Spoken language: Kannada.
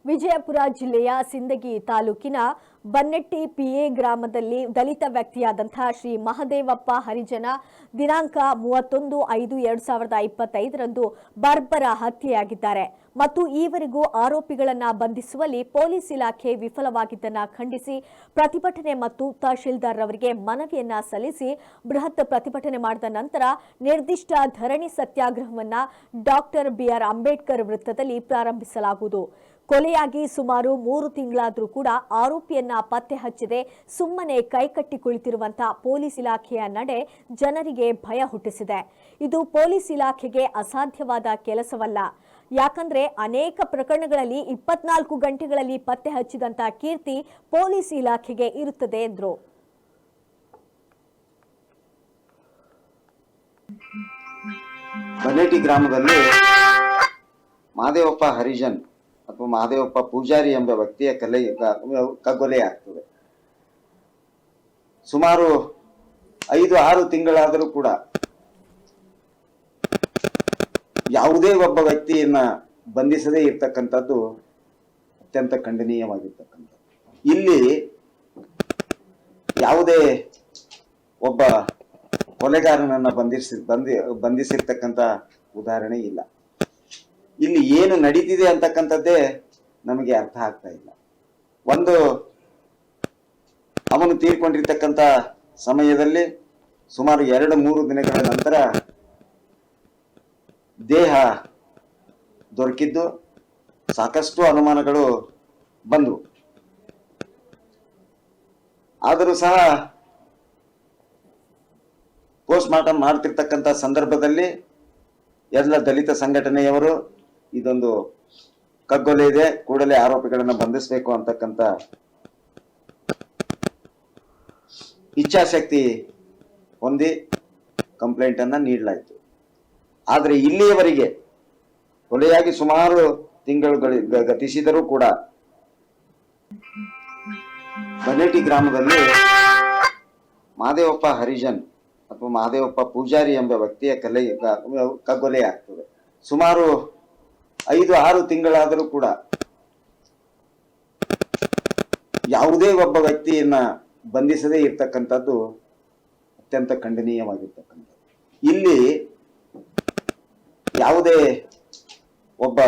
ವಿಜಯಪುರ ಜಿಲ್ಲೆಯ ಸಿಂದಗಿ ತಾಲೂಕಿನ ಬನ್ನೆಟ್ಟಿ ಪಿಎ ಗ್ರಾಮದಲ್ಲಿ ದಲಿತ ವ್ಯಕ್ತಿಯಾದಂತಹ ಶ್ರೀ ಮಹದೇವಪ್ಪ ಹರಿಜನ ದಿನಾಂಕ 31/5/2025ರಂದು ಬರ್ಬರ ಹತ್ಯೆಯಾಗಿದ್ದಾರೆ ಮತ್ತು ಈವರೆಗೂ ಆರೋಪಿಗಳನ್ನು ಬಂಧಿಸುವಲ್ಲಿ ಪೊಲೀಸ್ ಇಲಾಖೆ ವಿಫಲವಾಗಿದ್ದನ್ನು ಖಂಡಿಸಿ ಪ್ರತಿಭಟನೆ ಮತ್ತು ತಹಶೀಲ್ದಾರ್ ಅವರಿಗೆ ಮನವಿಯನ್ನ ಸಲ್ಲಿಸಿ ಬೃಹತ್ ಪ್ರತಿಭಟನೆ ಮಾಡಿದ ನಂತರ ನಿರ್ದಿಷ್ಟ ಧರಣಿ ಸತ್ಯಾಗ್ರಹವನ್ನು ಡಾಕ್ಟರ್ ಬಿಆರ್ ಅಂಬೇಡ್ಕರ್ ವೃತ್ತದಲ್ಲಿ ಪ್ರಾರಂಭಿಸಲಾಗುವುದು. ಕೊಲೆಯಾಗಿ ಸುಮಾರು 3 ತಿಂಗಳಾದರೂ ಕೂಡ ಆರೋಪಿಯನ್ನ ಪತ್ತೆ ಹಚ್ಚದೆ ಸುಮ್ಮನೆ ಕೈಕಟ್ಟಿ ಕುಳಿತಿರುವಂತಹ ಪೊಲೀಸ್ ಇಲಾಖೆಯ ನಡೆ ಜನರಿಗೆ ಭಯ ಹುಟ್ಟಿಸಿದೆ. ಇದು ಪೊಲೀಸ್ ಇಲಾಖೆಗೆ ಅಸಾಧ್ಯವಾದ ಕೆಲಸವಲ್ಲ. ಯಾಕಂದ್ರೆ ಅನೇಕ ಪ್ರಕರಣಗಳಲ್ಲಿ 24 ಗಂಟೆಗಳಲ್ಲಿ ಪತ್ತೆ ಹಚ್ಚಿದಂತಹ ಕೀರ್ತಿ ಪೊಲೀಸ್ ಇಲಾಖೆಗೆ ಇರುತ್ತದೆ ಎಂದರು. ಬನ್ನೇಟಿ ಗ್ರಾಮದಲ್ಲಿ ಮಹದೇವಪ್ಪ ಹರಿಜನ್ ಅಥವಾ ಮಹದೇವಪ್ಪ ಪೂಜಾರಿ ಎಂಬ ವ್ಯಕ್ತಿಯ ಕಗ್ಗೊಲೆಯಾಗ್ತದೆ. ಸುಮಾರು 5-6 ತಿಂಗಳಾದರೂ ಕೂಡ ಯಾವುದೇ ಒಬ್ಬ ವ್ಯಕ್ತಿಯನ್ನ ಬಂಧಿಸದೇ ಇರ್ತಕ್ಕಂಥದ್ದು ಅತ್ಯಂತ ಖಂಡನೀಯವಾಗಿರ್ತಕ್ಕಂಥದ್ದು. ಇಲ್ಲಿ ಯಾವುದೇ ಒಬ್ಬ ಕೊಲೆಗಾರನನ್ನ ಬಂಧಿಸಿರ್ತಕ್ಕಂಥ ಉದಾಹರಣೆ ಇಲ್ಲ. ಇಲ್ಲಿ ಏನು ನಡೀತಿದೆ ಅಂತಕ್ಕಂಥದ್ದೇ ನಮಗೆ ಅರ್ಥ ಆಗ್ತಾ ಇಲ್ಲ. ಒಂದು, ಅವನು ತೀರ್ಕೊಂಡಿರ್ತಕ್ಕಂಥ ಸಮಯದಲ್ಲಿ ಸುಮಾರು 2-3 ದಿನಗಳ ನಂತರ ದೇಹ ದೊರಕಿದ್ದು ಸಾಕಷ್ಟು ಅನುಮಾನಗಳು ಬಂದವು. ಆದರೂ ಸಹ ಪೋಸ್ಟ್ ಮಾರ್ಟಮ್ ಮಾಡ್ತಿರ್ತಕ್ಕಂಥ ಸಂದರ್ಭದಲ್ಲಿ ಎಲ್ಲ ದಲಿತ ಸಂಘಟನೆಯವರು ಇದೊಂದು ಕಗ್ಗೊಲೆ ಇದೆ, ಕೂಡಲೇ ಆರೋಪಿಗಳನ್ನು ಬಂಧಿಸಬೇಕು ಅಂತಕ್ಕಂಥ ಇಚ್ಛಾಶಕ್ತಿ ಹೊಂದಿ ಕಂಪ್ಲೇಂಟ್ ಅನ್ನ ನೀಡಲಾಯಿತು. ಆದರೆ ಇಲ್ಲಿಯವರೆಗೆ ಕೊಲೆಯಾಗಿ ಸುಮಾರು ತಿಂಗಳುಗಳು ಗತಿಸಿದರೂ ಕೂಡ ಬನ್ನೇಟಿ ಗ್ರಾಮದಲ್ಲಿ ಮಹದೇವಪ್ಪ ಹರಿಜನ್ ಅಥವಾ ಮಹದೇವಪ್ಪ ಪೂಜಾರಿ ಎಂಬ ವ್ಯಕ್ತಿಯ ಕಗ್ಗೊಲೆಯಾಗ್ತದೆ. ಸುಮಾರು 5-6 ತಿಂಗಳಾದರೂ ಕೂಡ ಯಾವುದೇ ಒಬ್ಬ ವ್ಯಕ್ತಿಯನ್ನ ಬಂಧಿಸದೇ ಇರ್ತಕ್ಕಂಥದ್ದು ಅತ್ಯಂತ ಖಂಡನೀಯವಾಗಿರ್ತಕ್ಕಂಥದ್ದು. ಇಲ್ಲಿ ಯಾವುದೇ ಒಬ್ಬ